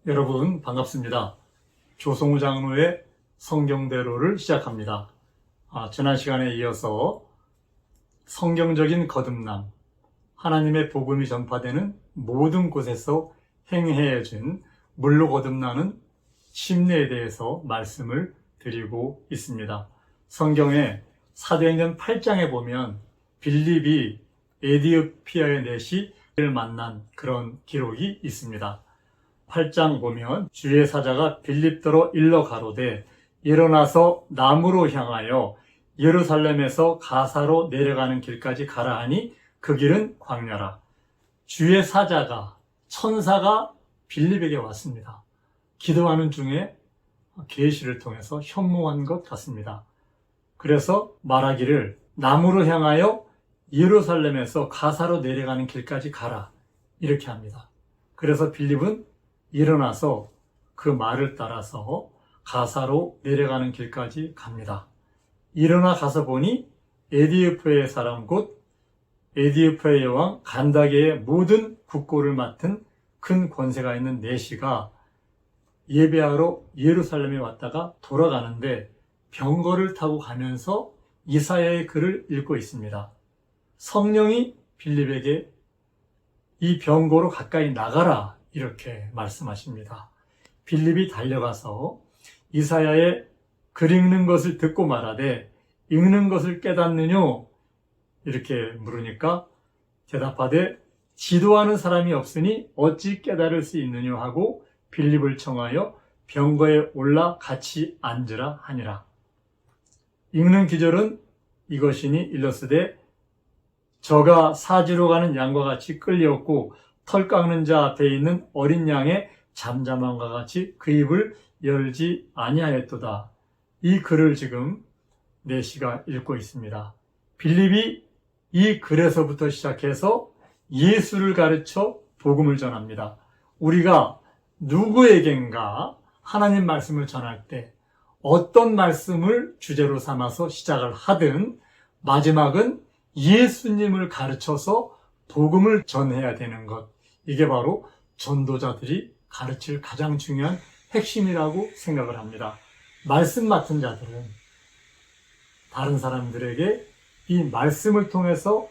여러분 반갑습니다. 조성우 장로의 성경대로를 시작합니다. 지난 시간에 이어서 성경적인 거듭남, 하나님의 복음이 전파되는 모든 곳에서 행해진 물로 거듭나는 침례에 대해서 말씀을 드리고 있습니다. 성경에 사도행전 8장에 보면 빌립이 에디오피아의 내시를 만난 그런 기록이 있습니다. 8장 보면 주의 사자가 빌립더러 일러 가로되 일어나서 남으로 향하여 예루살렘에서 가사로 내려가는 길까지 가라 하니 그 길은 광야라. 주의 사자가, 천사가 빌립에게 왔습니다. 기도하는 중에 계시를 통해서 현몽한 것 같습니다. 그래서 말하기를 남으로 향하여 예루살렘에서 가사로 내려가는 길까지 가라, 이렇게 합니다. 그래서 빌립은 일어나서 그 말을 따라서 가사로 내려가는 길까지 갑니다. 일어나 가서 보니 에디오피아의 사람 곧 에디오피아의 여왕 간다게의 모든 국고를 맡은 큰 권세가 있는 내시가 예배하러 예루살렘에 왔다가 돌아가는데 병거를 타고 가면서 이사야의 글을 읽고 있습니다. 성령이 빌립에게 이 병거로 가까이 나가라, 이렇게 말씀하십니다. 빌립이 달려가서 이사야의 글 읽는 것을 듣고 말하되 읽는 것을 깨닫느뇨? 이렇게 물으니까 대답하되 지도하는 사람이 없으니 어찌 깨달을 수 있느뇨 하고 빌립을 청하여 병거에 올라 같이 앉으라 하니라. 읽는 기절은 이것이니 일러스되 저가 사지로 가는 양과 같이 끌려왔고 털 깎는 자 앞에 있는 어린 양의 잠잠함과 같이 그 입을 열지 아니하였도다. 이 글을 지금 내시가 읽고 있습니다. 빌립이 이 글에서부터 시작해서 예수를 가르쳐 복음을 전합니다. 우리가 누구에겐가 하나님 말씀을 전할 때 어떤 말씀을 주제로 삼아서 시작을 하든 마지막은 예수님을 가르쳐서 복음을 전해야 되는 것, 이게 바로 전도자들이 가르칠 가장 중요한 핵심이라고 생각을 합니다. 말씀 맡은 자들은 다른 사람들에게 이 말씀을 통해서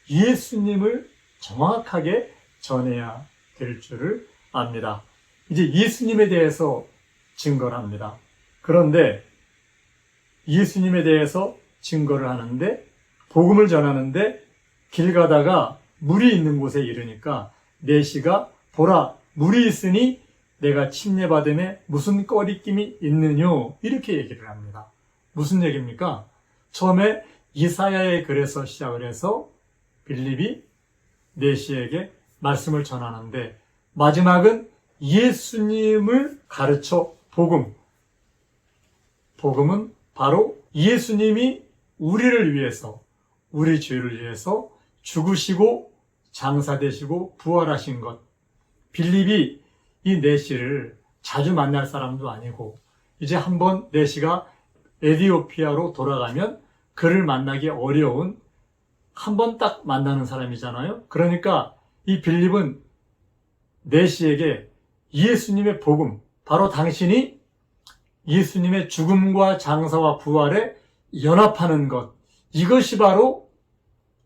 예수님을 정확하게 전해야 될 줄을 압니다. 이제 예수님에 대해서 증거를 합니다. 그런데 예수님에 대해서 증거를 하는데, 복음을 전하는데 길 가다가 물이 있는 곳에 이르니까 내시가 보라, 물이 있으니 내가 침례받음에 무슨 꺼리낌이 있느뇨? 이렇게 얘기를 합니다. 무슨 얘기입니까? 처음에 이사야의 글에서 시작을 해서 빌립이 내시에게 말씀을 전하는데 마지막은 예수님을 가르쳐 복음은 바로 예수님이 우리를 위해서, 우리 죄를 위해서 죽으시고 장사되시고 부활하신 것. 빌립이 이 내시를 자주 만날 사람도 아니고 이제 한번 내시가 에디오피아로 돌아가면 그를 만나기 어려운 한 번 딱 만나는 사람이잖아요. 그러니까 이 빌립은 내시에게 예수님의 복음, 바로 당신이 예수님의 죽음과 장사와 부활에 연합하는 것, 이것이 바로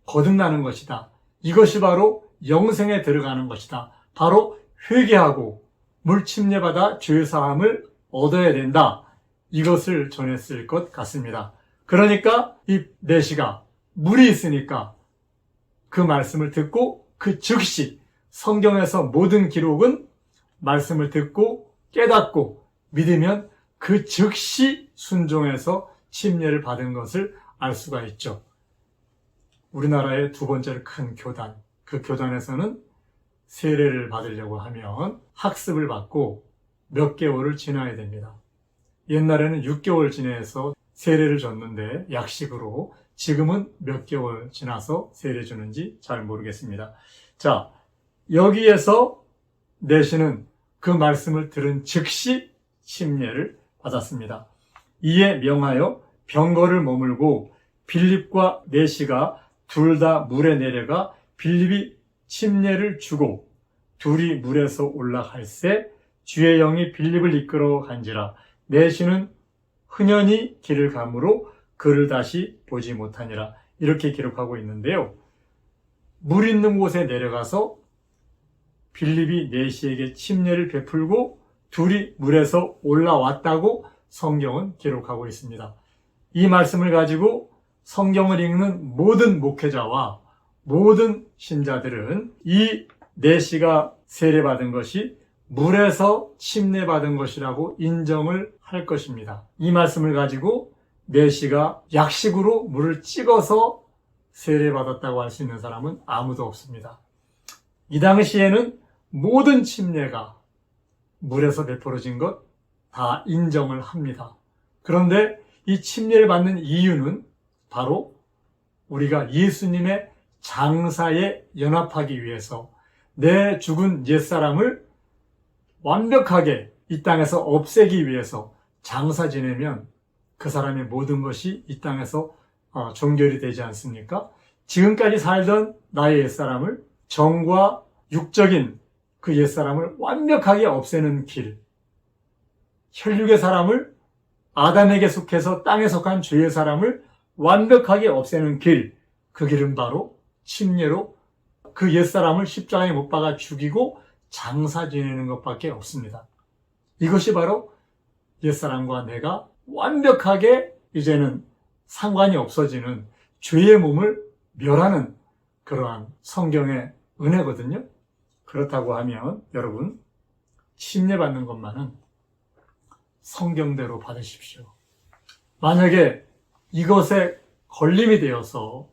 거듭나는 것이다. 이것이 바로 영생에 들어가는 것이다. 바로 회개하고 물 침례받아 죄 사함을 얻어야 된다. 이것을 전했을 것 같습니다. 그러니까 이 내시가 물이 있으니까 그 말씀을 듣고 그 즉시, 성경에서 모든 기록은 말씀을 듣고 깨닫고 믿으면 그 즉시 순종해서 침례를 받은 것을 알 수가 있죠. 우리나라의 두 번째로 큰 교단, 그 교단에서는 세례를 받으려고 하면 학습을 받고 몇 개월을 지나야 됩니다. 옛날에는 6개월 지내서 세례를 줬는데 약식으로, 지금은 몇 개월 지나서 세례 주는지 잘 모르겠습니다. 자, 여기에서 내시는 그 말씀을 들은 즉시 침례를 받았습니다. 이에 명하여 병거를 머물고 빌립과 내시가 둘 다 물에 내려가 빌립이 침례를 주고 둘이 물에서 올라갈새 주의 영이 빌립을 이끌어 간지라 내시는 흔연히 길을 가므로 그를 다시 보지 못하니라. 이렇게 기록하고 있는데요. 물 있는 곳에 내려가서 빌립이 내시에게 침례를 베풀고 둘이 물에서 올라왔다고 성경은 기록하고 있습니다. 이 말씀을 가지고 성경을 읽는 모든 목회자와 모든 신자들은 이 내시가 세례받은 것이 물에서 침례받은 것이라고 인정을 할 것입니다. 이 말씀을 가지고 내시가 약식으로 물을 찍어서 세례받았다고 할 수 있는 사람은 아무도 없습니다. 이 당시에는 모든 침례가 물에서 베풀어진 것 다 인정을 합니다. 그런데 이 침례를 받는 이유는 바로 우리가 예수님의 장사에 연합하기 위해서 내 죽은 옛사람을 완벽하게 이 땅에서 없애기 위해서 장사 지내면 그 사람의 모든 것이 이 땅에서 종결이 되지 않습니까? 지금까지 살던 나의 옛사람을 정과 육적인 그 옛사람을 완벽하게 없애는 길, 혈육의 사람을 아담에게 속해서 땅에 속한 죄의 사람을 완벽하게 없애는 길, 그 길은 바로 침례로 그 옛사람을 십자가에 못 박아 죽이고 장사 지내는 것밖에 없습니다. 이것이 바로 옛사람과 내가 완벽하게 이제는 상관이 없어지는 죄의 몸을 멸하는 그러한 성경의 은혜거든요. 그렇다고 하면 여러분, 침례받는 것만은 성경대로 받으십시오. 만약에 이것에 걸림이 되어서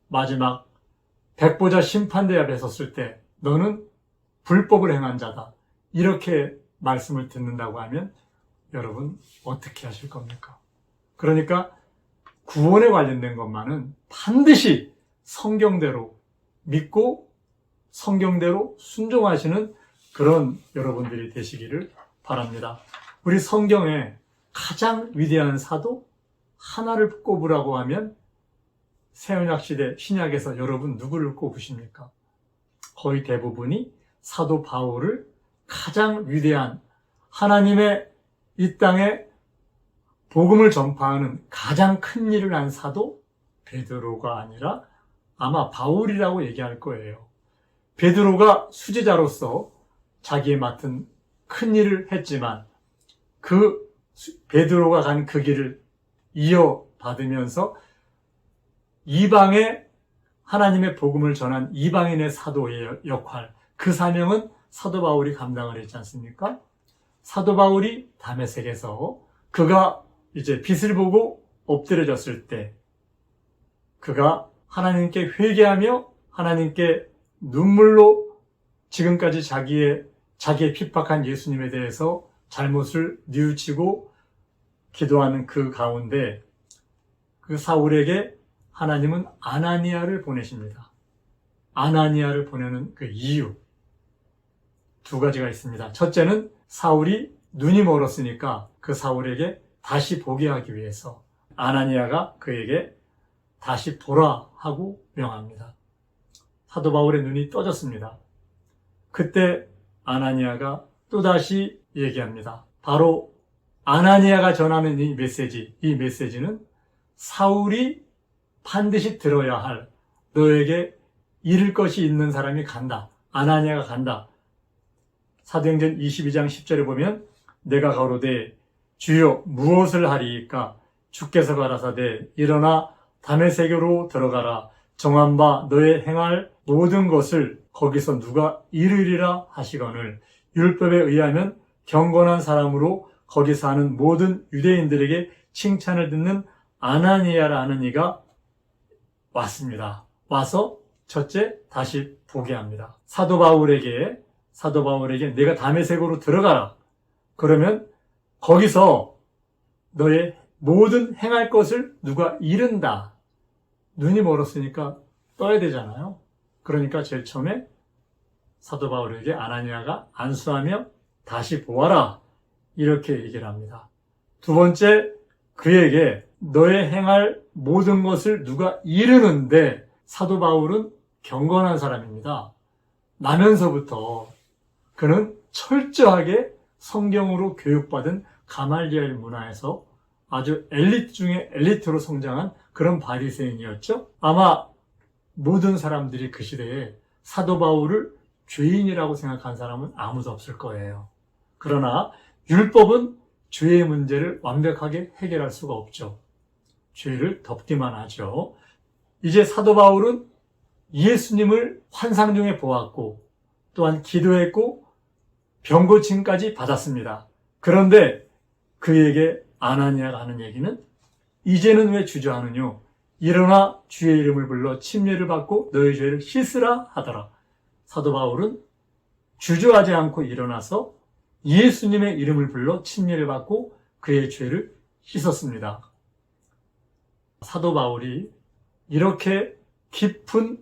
마지막 백보자 심판대 앞에 섰을 때 너는 불법을 행한 자다, 이렇게 말씀을 듣는다고 하면 여러분 어떻게 하실 겁니까? 그러니까 구원에 관련된 것만은 반드시 성경대로 믿고 성경대로 순종하시는 그런 여러분들이 되시기를 바랍니다. 우리 성경에 가장 위대한 사도 하나를 꼽으라고 하면 새언약시대 신약에서 여러분 누구를 꼽으십니까? 거의 대부분이 사도 바울을 가장 위대한, 하나님의 이 땅에 복음을 전파하는 가장 큰 일을 한 사도 베드로가 아니라 아마 바울이라고 얘기할 거예요. 베드로가 수제자로서 자기의 맡은 큰 일을 했지만 그 베드로가 간 그 길을 이어받으면서 이방에 하나님의 복음을 전한 이방인의 사도의 역할, 그 사명은 사도 바울이 감당을 했지 않습니까? 사도 바울이 다메섹에서 그가 이제 빛을 보고 엎드려졌을 때 그가 하나님께 회개하며 하나님께 눈물로 지금까지 자기의 핍박한 예수님에 대해서 잘못을 뉘우치고 기도하는 그 가운데 그 사울에게 하나님은 아나니아를 보내십니다. 아나니아를 보내는 그 이유 두 가지가 있습니다. 첫째는 사울이 눈이 멀었으니까 그 사울에게 다시 보게 하기 위해서 아나니아가 그에게 다시 보라 하고 명합니다. 사도 바울의 눈이 떠졌습니다. 그때 아나니아가 또다시 얘기합니다. 바로 아나니아가 전하는 이 메시지는 사울이 반드시 들어야 할, 너에게 잃을 것이 있는 사람이 간다. 아나니아가 간다. 사도행전 22장 10절에 보면 내가 가로되 주여 무엇을 하리이까? 주께서 가라사대 일어나 다메섹으로 들어가라. 정한 바 너의 행할 모든 것을 거기서 누가 이르리라 하시거늘 율법에 의하면 경건한 사람으로 거기 사는 모든 유대인들에게 칭찬을 듣는 아나니아라는 이가 왔습니다. 와서 첫째 다시 보게 합니다. 사도 바울에게 내가 다메섹으로 들어가라. 그러면 거기서 너의 모든 행할 것을 누가 잃은다. 눈이 멀었으니까 떠야 되잖아요. 그러니까 제일 처음에 사도 바울에게 아나니아가 안수하며 다시 보아라. 이렇게 얘기를 합니다. 두 번째, 그에게 너의 행할 모든 것을 누가 이르는데 사도 바울은 경건한 사람입니다. 나면서부터 그는 철저하게 성경으로 교육받은 가말리엘 문화에서 아주 엘리트 중에 엘리트로 성장한 그런 바리새인이었죠. 아마 모든 사람들이 그 시대에 사도 바울을 죄인이라고 생각한 사람은 아무도 없을 거예요. 그러나 율법은 죄의 문제를 완벽하게 해결할 수가 없죠. 죄를 덮기만 하죠. 이제 사도 바울은 예수님을 환상 중에 보았고 또한 기도했고 병고침까지 받았습니다. 그런데 그에게 아나니아가 하는 얘기는 이제는 왜 주저하느뇨? 일어나 주의 이름을 불러 침례를 받고 너의 죄를 씻으라 하더라. 사도 바울은 주저하지 않고 일어나서 예수님의 이름을 불러 침례를 받고 그의 죄를 씻었습니다. 사도 바울이 이렇게 깊은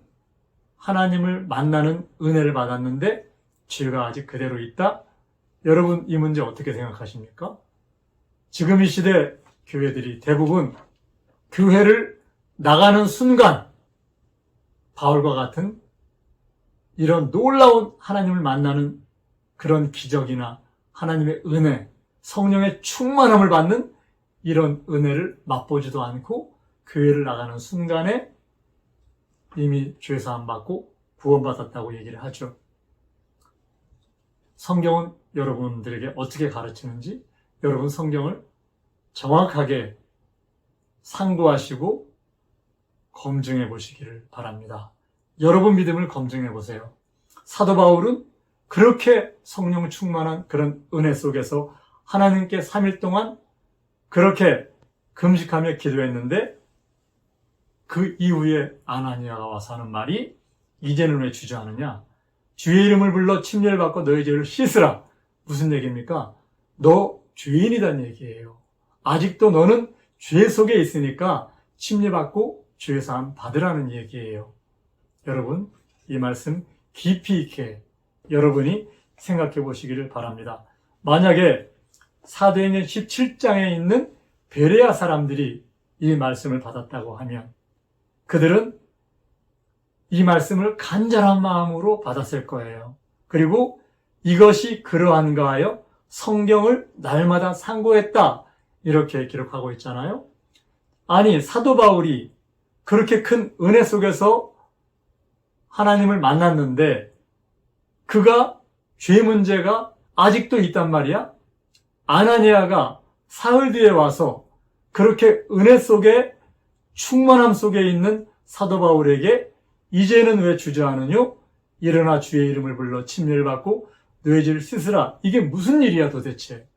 하나님을 만나는 은혜를 받았는데 죄가 아직 그대로 있다? 여러분 이 문제 어떻게 생각하십니까? 지금 이 시대 교회들이 대부분 교회를 나가는 순간 바울과 같은 이런 놀라운 하나님을 만나는 그런 기적이나 하나님의 은혜, 성령의 충만함을 받는 이런 은혜를 맛보지도 않고 교회를 나가는 순간에 이미 죄사함 받고 구원받았다고 얘기를 하죠. 성경은 여러분들에게 어떻게 가르치는지 여러분 성경을 정확하게 상고하시고 검증해 보시기를 바랍니다. 여러분 믿음을 검증해 보세요. 사도 바울은 그렇게 성령 충만한 그런 은혜 속에서 하나님께 3일 동안 그렇게 금식하며 기도했는데 그 이후에 아나니아가 와서 하는 말이 이제는 왜 주저하느냐? 주의 이름을 불러 침례를 받고 너의 죄를 씻으라. 무슨 얘기입니까? 너 죄인이란 얘기예요. 아직도 너는 죄 속에 있으니까 침례받고 죄사함 받으라는 얘기예요. 여러분 이 말씀 깊이 있게 여러분이 생각해 보시기를 바랍니다. 만약에 사도행전 17장에 있는 베레아 사람들이 이 말씀을 받았다고 하면 그들은 이 말씀을 간절한 마음으로 받았을 거예요. 그리고 이것이 그러한가 하여 성경을 날마다 상고했다. 이렇게 기록하고 있잖아요. 아니 사도 바울이 그렇게 큰 은혜 속에서 하나님을 만났는데 그가 죄 문제가 아직도 있단 말이야? 아나니아가 사흘 뒤에 와서 그렇게 은혜 속에 충만함 속에 있는 사도 바울에게 이제는 왜 주저하느뇨? 일어나 주의 이름을 불러 침례를 받고 너의 죄를 씻으라. 이게 무슨 일이야 도대체?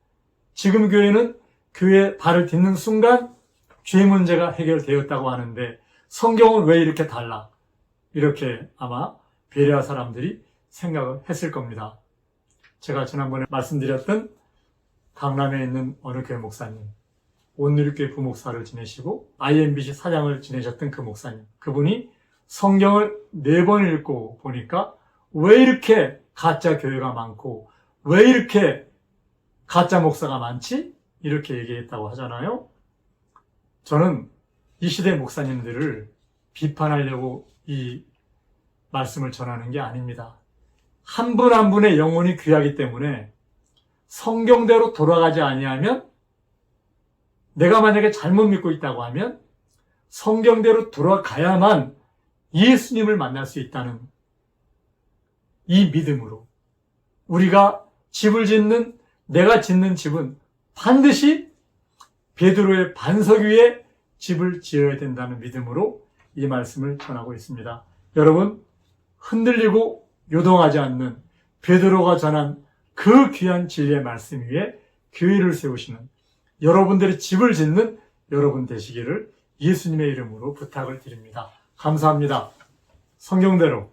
지금 교회는 교회 발을 딛는 순간 죄 문제가 해결되었다고 하는데 성경은 왜 이렇게 달라? 이렇게 아마 베레아 사람들이 생각을 했을 겁니다. 제가 지난번에 말씀드렸던 강남에 있는 어느 교회 목사님, 온누리교회 부목사를 지내시고 IMBC 사장을 지내셨던 그 목사님, 그분이 성경을 4번 읽고 보니까 왜 이렇게 가짜 교회가 많고 왜 이렇게 가짜 목사가 많지? 이렇게 얘기했다고 하잖아요. 저는 이 시대 목사님들을 비판하려고 이 말씀을 전하는 게 아닙니다. 한 분 한 분의 영혼이 귀하기 때문에 성경대로 돌아가지 아니하면 내가 만약에 잘못 믿고 있다고 하면 성경대로 돌아가야만 예수님을 만날 수 있다는 이 믿음으로 우리가 집을 짓는 내가 짓는 집은 반드시 베드로의 반석 위에 집을 지어야 된다는 믿음으로 이 말씀을 전하고 있습니다. 여러분 흔들리고 요동하지 않는 베드로가 전한 그 귀한 진리의 말씀 위에 교회를 세우시는 여러분들의 집을 짓는 여러분 되시기를 예수님의 이름으로 부탁을 드립니다. 감사합니다. 성경대로